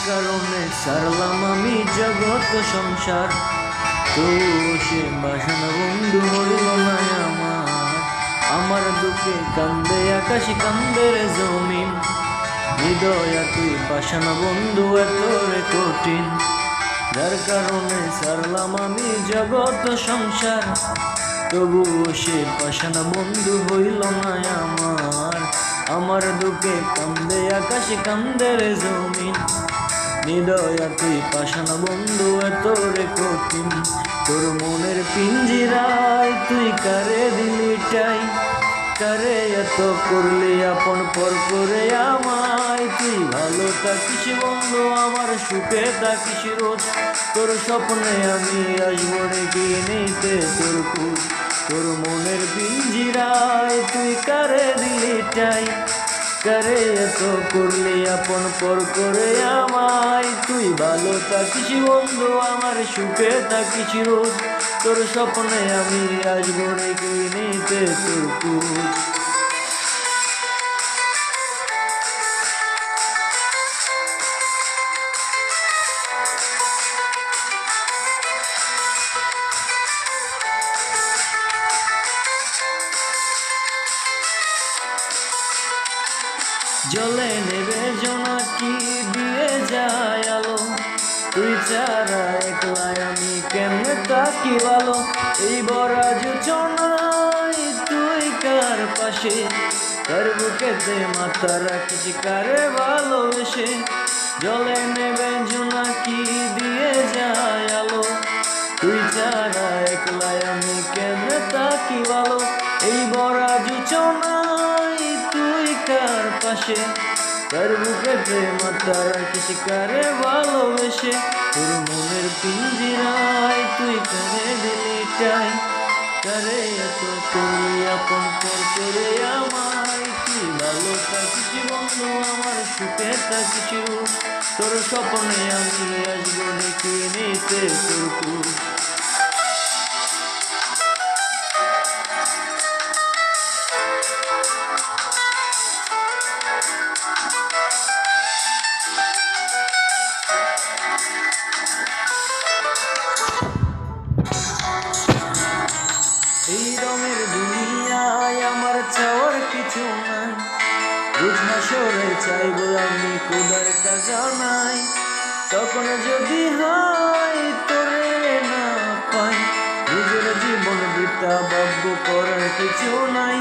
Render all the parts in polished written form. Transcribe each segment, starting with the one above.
কারণে সারলাম আমি জগৎ সংসার, তো সে বাসনা বন্ধু হইল না আমার। আমার দুঃখে কান্দে আকাশ কান্দে রে জমিন, হৃদয়া তুই পাষাণ বন্ধু এত রে কঠিন। যার কারণে সারলাম আমি জগৎ সংসার, তবুও সে পাষাণ বন্ধু হইল না আমার। আমার দুঃখে কান্দে আকাশ কান্দে রে জমিন, হৃদয়া তুই পাষাণ বন্ধু এত রে কঠিন। তোর মনের পিঞ্জিরায় তুই কারে দিলি টাই, কারে এত করলি আপন পর করে আমায়। তুই ভালো থাকিস বন্ধু আমার সুখে থাকিস রোজ, তোর স্বপ্নে আমি আসবো রেখে নিতে তোর খোঁজ। তোর মনের পিঞ্জিরায় তুই কারে দিলি টাই, কারে এত করলি আপন পর করে আমায়। তুই ভালো থাকিস বন্ধু আমার সুখে থাকিস রোজ, তোর স্বপ্নে আমি আসবো রেখে নিতে তোর খোঁজ। জলে নেবে জোনাকি দিয়ে যায় আলো, তুই ছাড়া একলাই আমি কেমনে থাকি ভালো। এই বড়া যোচনায় তুই কার পাশে, কার বুকেতে মাথা রাখিস কারে ভালোবেসে। জলে নেবে জোনাকি দিয়ে যায় আলো, তুই ছাড়া একলাই আমি কেমনে থাকি ভালো। এই বড়া যোচনায় তুই কার পাশে, কার বুকেতে মাথা রাখিস কারে ভালোবেসে। তোর মনের পিঞ্জিরায় তুই কারে দিলি টাই, কারে এত করলি আপন পর করে আমায়। তুই ভালো থাকিস বন্ধু আমার সুখে থাকিস রোজ, তোর স্বপ্নে আমি আসবো ডেকে নিতে তোর খোঁজ। এই রঙের দুনিয়ায় আমার চাওয়ার কিছু নাই, রোজ হাসরে চাইব আমি খোদার কাছে নাই। তখন যদি হয় তোরে না পাই, নিজের জীবন বৃথা ভাগ্য করার কিছু নাই।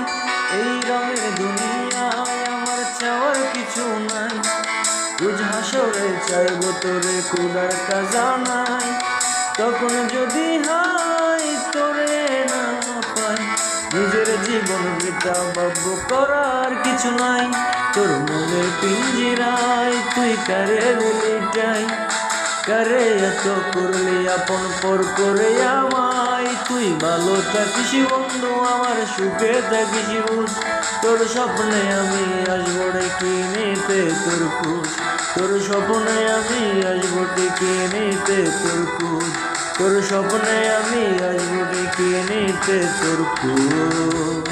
এই রঙের দুনিয়ায় আমার চাওয়ার কিছু নাই, রোজ হাসরে চাইব তোরে খোদার কাছে নাই। তখন যদি হয় তোরে না পাই, নিজের জীবন বৃথা ভাগ্য করার কিছু নাই। তোর মনের পিঞ্জিরায় তুই কারে দিলি টাই, কারে এত করলি আপন পর করে আমায়। তুই ভালো থাকিস বন্ধু আমার সুখে থাকিস রোজ, তোর স্বপ্নে আমি আসবো ডেকে নিতে তোর খোঁজ। তোর স্বপ্নে আমি আসবো ডেকে নিতে তোর খোঁজ, তোর স্বপ্নে আমি আসবো ডেকে নিতে তোর খোঁজ।